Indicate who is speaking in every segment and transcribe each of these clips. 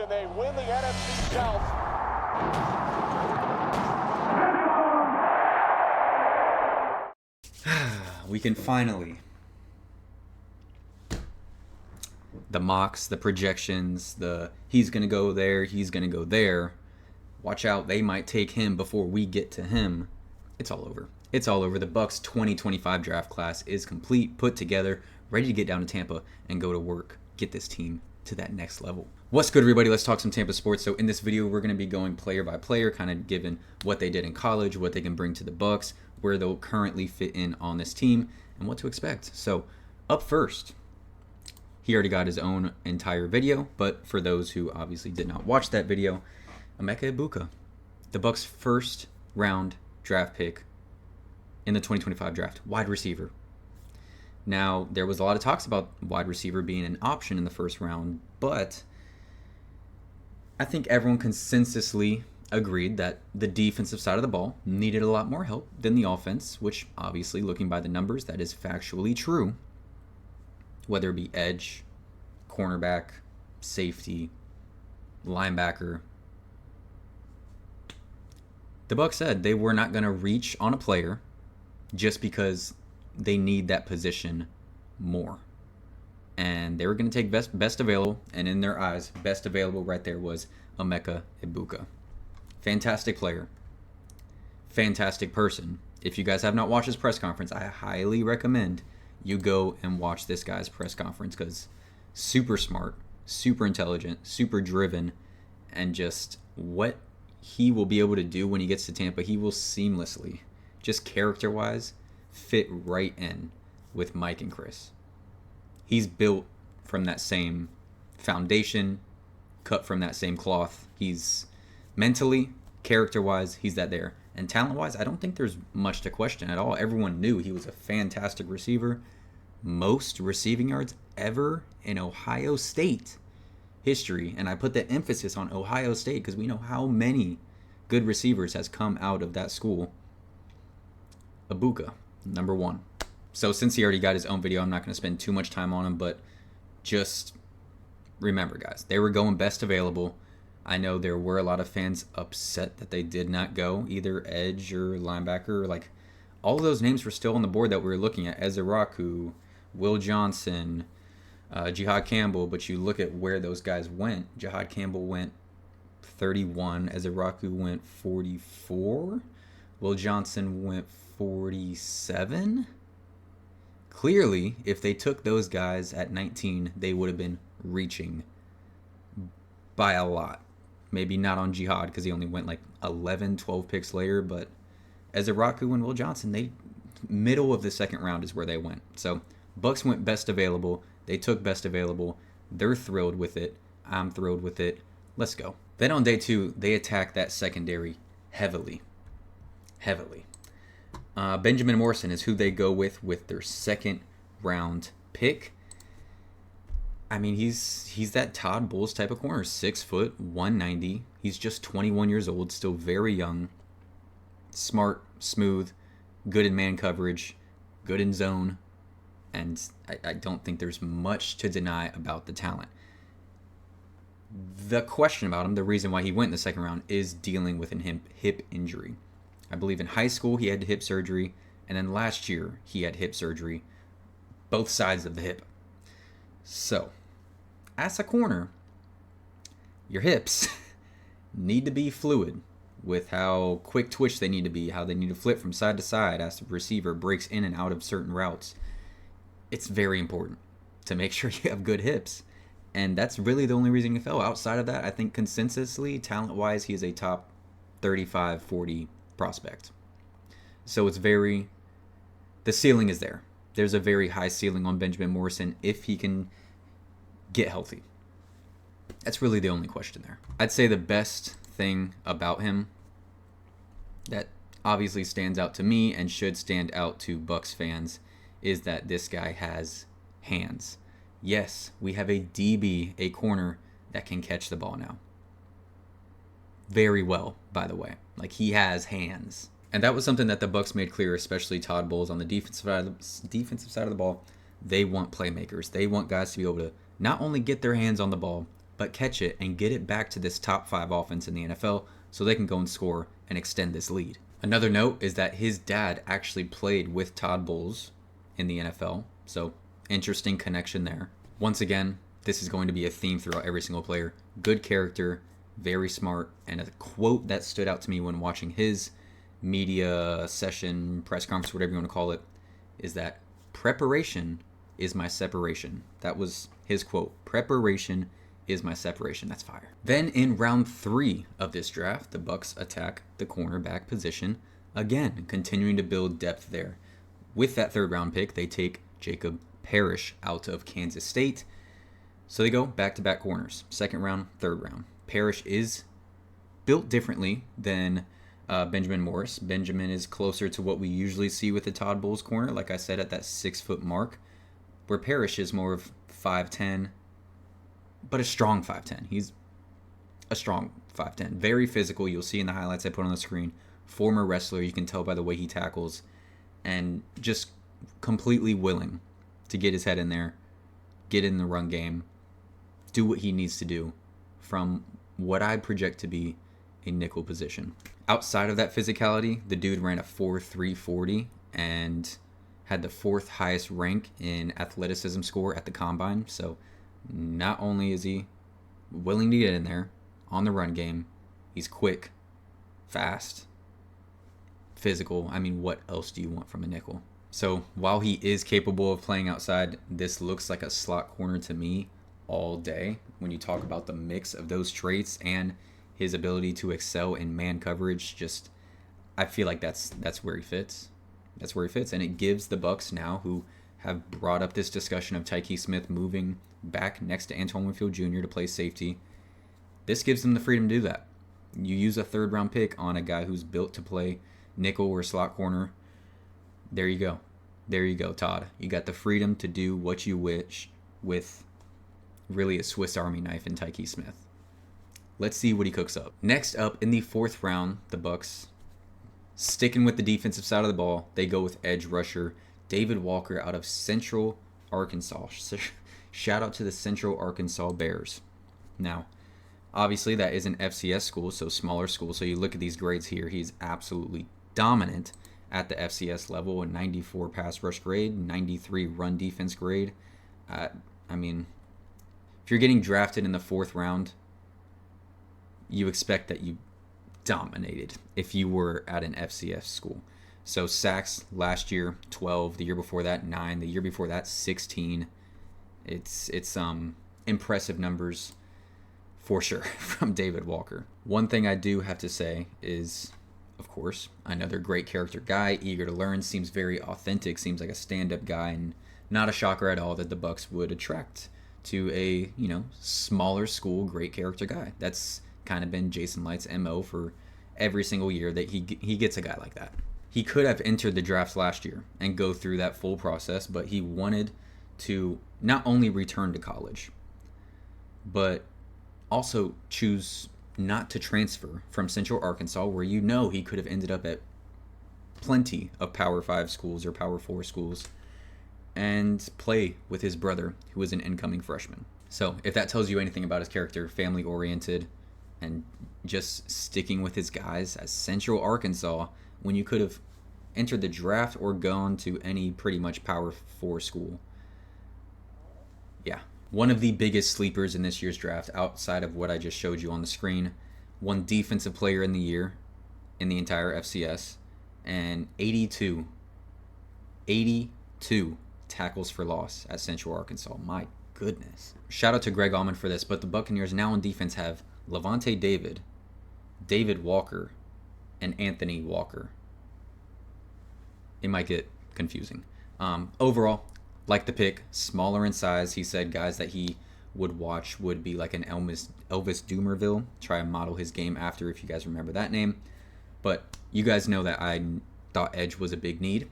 Speaker 1: and they win the NFC South.
Speaker 2: We can finally. The mocks, the projections, he's going to go there, he's going to go there. Watch out, they might take him before we get to him. It's all over. It's all over. The Bucs 2025 draft class is complete, put together, ready to get down to Tampa and go to work, get this team to that next level. What's good, everybody? Let's talk some Tampa sports. So in this video, we're going to be going player by player, kind of given what they did in college, what they can bring to the Bucs, where they'll currently fit in on this team, and what to expect. So up first, he already got his own entire video, but for those who obviously did not watch that video, Ibuka, the Bucs' first round draft pick in the 2025 draft, wide receiver. Now, there was a lot of talks about wide receiver being an option in the first round, but I think everyone consensusly agreed that the defensive side of the ball needed a lot more help than the offense, which obviously, looking by the numbers, that is factually true. Whether it be edge, cornerback, safety, linebacker. The Bucs said they were not going to reach on a player just because they need that position more. And they were going to take best available, and in their eyes, best available right there was Ibuka. Fantastic player. Fantastic person. If you guys have not watched his press conference, I highly recommend you go and watch this guy's press conference, because super smart, super intelligent, super driven, and just what he will be able to do when he gets to Tampa, he will seamlessly, just character-wise, fit right in with Mike and Chris. He's built from that same foundation, cut from that same cloth. He's mentally, character-wise, he's that there. And talent-wise, I don't think there's much to question at all. Everyone knew he was a fantastic receiver. Most receiving yards ever in Ohio State history. And I put the emphasis on Ohio State because we know how many good receivers has come out of that school. Ibuka, number one. So since he already got his own video, I'm not going to spend too much time on him, but just remember, guys, they were going best available. I know there were a lot of fans upset that they did not go, either edge or linebacker. Like, all of those names were still on the board that we were looking at. Ezraku, Will Johnson, Jihad Campbell. But you look at where those guys went. Jihad Campbell went 31. Ezraku went 44. Will Johnson went 47. Clearly, if they took those guys at 19, they would have been reaching by a lot. Maybe not on Jihad because he only went like 11, 12 picks later, but Ezraku and Will Johnson, they middle of the second round is where they went. So Bucs went best available. They took best available. They're thrilled with it. I'm thrilled with it. Let's go. Then on day two, they attack that secondary heavily. Benjamin Morrison is who they go with their second round pick. I mean, he's that Todd Bowles type of corner, 6 foot, 190. He's just 21 years old, still very young, smart, smooth, good in man coverage, good in zone, and I don't think there's much to deny about the talent. The question about him, the reason why he went in the second round, is dealing with a hip injury. I believe in high school he had hip surgery, and then last year he had hip surgery, both sides of the hip. So, as a corner, your hips need to be fluid with how quick twitch they need to be, how they need to flip from side to side as the receiver breaks in and out of certain routes. It's very important to make sure you have good hips. And that's really the only reason he fell. Outside of that, I think consensusly, talent-wise, he is a top 35, 40 prospect. So the ceiling is there. There's a very high ceiling on Benjamin Morrison if he can get healthy. That's really the only question there. I'd say the best thing about him that obviously stands out to me and should stand out to Bucs fans is that this guy has hands. Yes, we have a DB, a corner that can catch the ball now. Very well, by the way. Like, he has hands. And that was something that the Bucs made clear, especially Todd Bowles on the defensive side of the ball. They want playmakers. They want guys to be able to not only get their hands on the ball, but catch it and get it back to this top 5 offense in the NFL so they can go and score and extend this lead. Another note is that his dad actually played with Todd Bowles in the NFL, so interesting connection there. Once again, this is going to be a theme throughout every single player. Good character, very smart, and a quote that stood out to me when watching his media session, press conference, whatever you want to call it, is that preparation is my separation. That was his quote. Preparation is my separation. That's fire. Then in round 3 of this draft, the Bucs attack the cornerback position again, continuing to build depth there. With that 3rd round pick, they take Jacob Parrish out of Kansas State. So they go back-to-back corners. 2nd round, 3rd round. Parrish is built differently than Benjamin Morris. Benjamin is closer to what we usually see with the Todd Bowles corner, like I said, at that 6-foot mark, where Parrish is more of 5'10", but a strong 5'10". He's a strong 5'10". Very physical. You'll see in the highlights I put on the screen. Former wrestler, you can tell by the way he tackles, and just completely willing to get his head in there, get in the run game, do what he needs to do from what I project to be a nickel position. Outside of that physicality, the dude ran a 4.3 40 and had the 4th highest rank in athleticism score at the combine. So not only is he willing to get in there on the run game, he's quick, fast, physical. I mean, what else do you want from a nickel? So while he is capable of playing outside, this looks like a slot corner to me all day. When you talk about the mix of those traits and his ability to excel in man coverage, just I feel like that's where he fits. That's where he fits, and it gives the Bucs now, who have brought up this discussion of Tyke Smith moving back next to Antoine Winfield Jr. to play safety. This gives them the freedom to do that. You use a 3rd round pick on a guy who's built to play nickel or slot corner. There you go. There you go, Todd. You got the freedom to do what you wish with really a Swiss Army knife in Tyke Smith. Let's see what he cooks up. Next up, in the 4th round, the Bucs, sticking with the defensive side of the ball, they go with edge rusher David Walker out of Central Arkansas. Shout out to the Central Arkansas Bears. Now, obviously that is an FCS school, so smaller school. So you look at these grades here, he's absolutely dominant at the FCS level, a 94 pass rush grade, 93 run defense grade. I mean, if you're getting drafted in the 4th round, you expect that you dominated if you were at an FCS school. So sacks last year, 12. The year before that, 9. The year before that, 16. It's impressive numbers for sure from David Walker. One thing I do have to say is, of course, another great character guy, eager to learn, seems very authentic, seems like a stand-up guy, and not a shocker at all that the Bucs would attract to a, smaller school, great character guy. That's kind of been Jason Light's MO for every single year that he gets a guy like that. He could have entered the draft last year and go through that full process, but he wanted to not only return to college, but also choose not to transfer from Central Arkansas, where he could have ended up at plenty of Power 5 schools or Power 4 schools, and play with his brother, who was an incoming freshman. So if that tells you anything about his character, family-oriented, and just sticking with his guys at Central Arkansas when you could have entered the draft or gone to any pretty much Power 4 school. Yeah. One of the biggest sleepers in this year's draft, outside of what I just showed you on the screen, won Defensive Player in the Year in the entire FCS, and 82 tackles for loss at Central Arkansas. My goodness. Shout out to Greg Allman for this, but the Buccaneers now on defense have Levante David, David Walker, and Anthony Walker. It might get confusing. Overall, like the pick, smaller in size. He said guys that he would watch would be like an Elvis Dumerville. Try and model his game after, if you guys remember that name. But you guys know that I thought edge was a big need.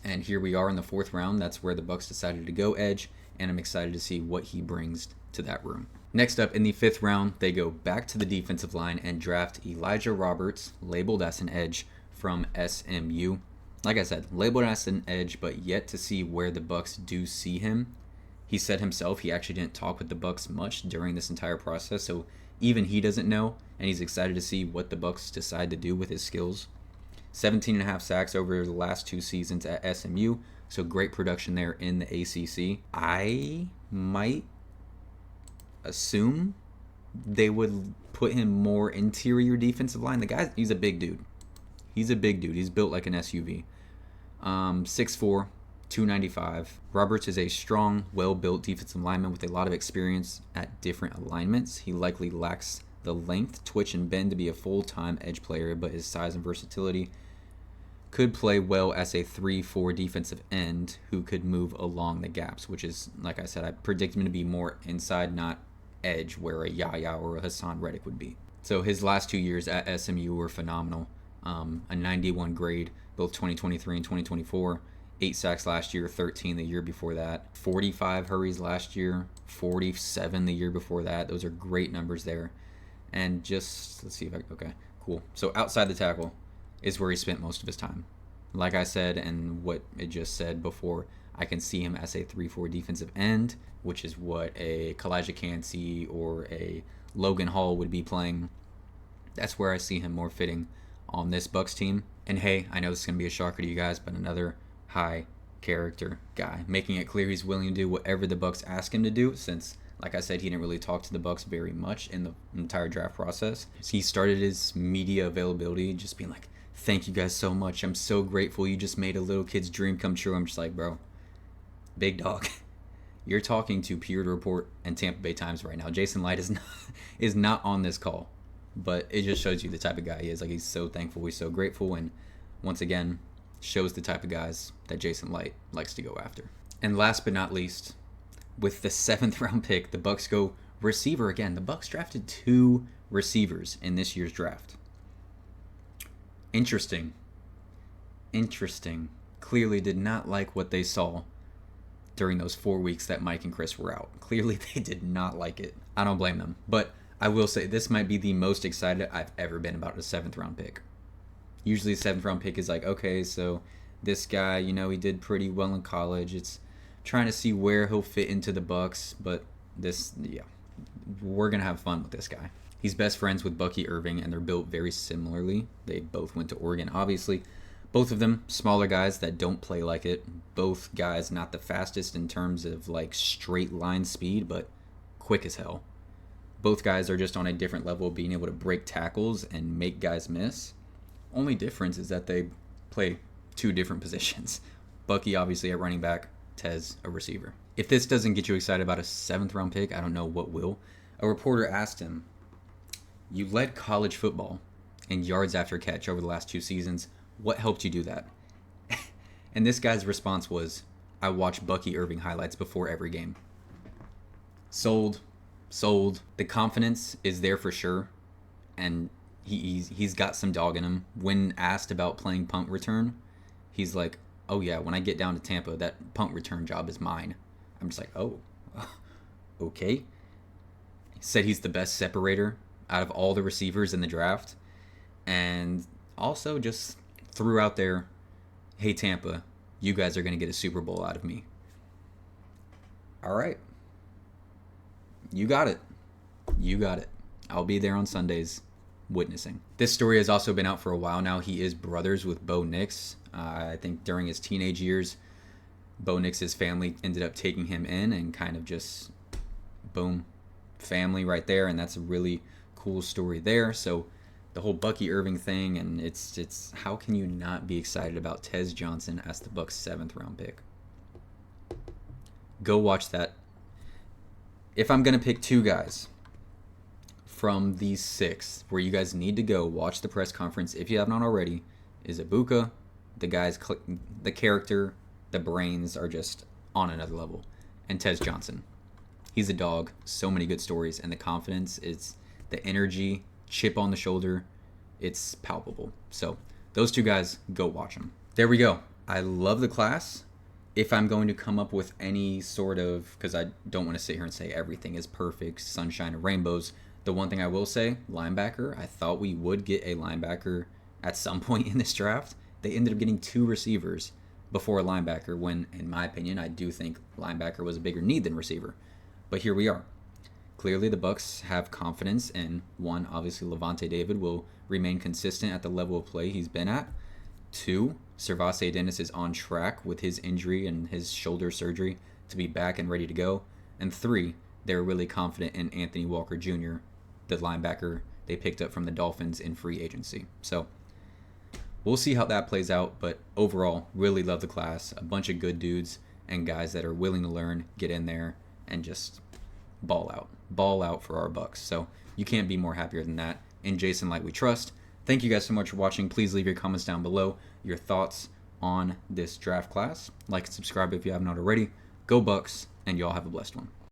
Speaker 2: And here we are in the 4th round. That's where the Bucs decided to go edge, and I'm excited to see what he brings to that room. Next up, in the 5th round, they go back to the defensive line and draft Elijah Roberts, labeled as an edge, from SMU. Like I said, labeled as an edge, but yet to see where the Bucs do see him. He said himself he actually didn't talk with the Bucs much during this entire process, so even he doesn't know, and he's excited to see what the Bucs decide to do with his skills. 17.5 sacks over the last 2 seasons at SMU, so great production there in the ACC. I might assume they would put him more interior defensive line. The guy, he's a big dude. He's built like an SUV. 6'4", 295. Roberts is a strong, well-built defensive lineman with a lot of experience at different alignments. He likely lacks the length, twitch, and bend to be a full-time edge player, but his size and versatility could play well as a 3-4 defensive end who could move along the gaps, which is, like I said, I predict him to be more inside, not edge, where a Yaya or a Hassan Reddick would be. So his last 2 years at SMU were phenomenal. A 91 grade, both 2023 and 2024. 8 sacks last year, 13 the year before that. 45 hurries last year, 47 the year before that. Those are great numbers there. And just, let's see if okay, cool. So outside the tackle is where he spent most of his time. Like I said, and what it just said before, I can see him as a 3-4 defensive end, which is what a Kalijah Kancey or a Logan Hall would be playing. That's where I see him more fitting on this Bucs team. And hey, I know this is going to be a shocker to you guys, but another high character guy, making it clear he's willing to do whatever the Bucs ask him to do, since, like I said, he didn't really talk to the Bucs very much in the entire draft process. He started his media availability just being like, thank you guys so much. I'm so grateful. You just made a little kid's dream come true. I'm just like, bro, big dog. You're talking to Pure Report and Tampa Bay Times right now. Jason Light is not on this call, but it just shows you the type of guy he is. Like, he's so thankful, he's so grateful, and once again, shows the type of guys that Jason Light likes to go after. And last but not least, with the 7th round pick, the Bucs go receiver again. The Bucs drafted 2 receivers in this year's draft. Interesting. Clearly did not like what they saw during those 4 weeks that Mike and Chris were out. Clearly they did not like it. I don't blame them. But I will say this might be the most excited I've ever been about a 7th round pick. Usually a 7th round pick is like, okay, so this guy, you know, he did pretty well in college. It's trying to see where he'll fit into the Bucs, but this, yeah, we're going to have fun with this guy. He's best friends with Bucky Irving, and they're built very similarly. They both went to Oregon, obviously. Both of them smaller guys that don't play like it. Both guys not the fastest in terms of like straight line speed, but quick as hell. Both guys are just on a different level of being able to break tackles and make guys miss. Only difference is that they play 2 different positions. Bucky obviously at running back, Tez a receiver. If this doesn't get you excited about a 7th round pick, I don't know what will. A reporter asked him, you led college football in yards after catch over the last 2 seasons. What helped you do that? And this guy's response was, I watch Bucky Irving highlights before every game. Sold. The confidence is there for sure, and he's got some dog in him. When asked about playing punt return, he's like, oh yeah, when I get down to Tampa, that punt return job is mine. I'm just like, oh, okay. He said he's the best separator out of all the receivers in the draft, and also just threw out there, hey Tampa, you guys are going to get a Super Bowl out of me. All right. You got it. I'll be there on Sundays witnessing. This story has also been out for a while now. He is brothers with Bo Nix. I think during his teenage years, Bo Nix's family ended up taking him in, and kind of just, boom, family right there. And that's a really cool story there. So the whole Bucky Irving thing, and it's how can you not be excited about Tez Johnson as the Bucs' 7th round pick? Go watch that. If I'm going to pick 2 guys from these 6 where you guys need to go watch the press conference, if you have not already, is Ibuka. The guy's, the character, the brains are just on another level. And Tez Johnson. He's a dog. So many good stories. And the confidence, it's the energy, chip on the shoulder. It's palpable. So those 2 guys, go watch them. There we go. I love the class. If I'm going to come up with any sort of, because I don't want to sit here and say everything is perfect, sunshine and rainbows, the one thing I will say, linebacker, I thought we would get a linebacker at some point in this draft. They ended up getting 2 receivers, before a linebacker when, in my opinion, I do think linebacker was a bigger need than receiver. But here we are. Clearly, the Bucs have confidence in, one, obviously Levante David will remain consistent at the level of play he's been at. Two, Servase Dennis is on track with his injury and his shoulder surgery to be back and ready to go. And three, they're really confident in Anthony Walker Jr., the linebacker they picked up from the Dolphins in free agency. So we'll see how that plays out, but overall, really love the class. A bunch of good dudes and guys that are willing to learn, get in there, and just ball out. Ball out for our Bucs. So you can't be more happier than that. In Jason Light we trust. Thank you guys so much for watching. Please leave your comments down below, your thoughts on this draft class. Like and subscribe if you haven't already. Go Bucs, and y'all have a blessed one.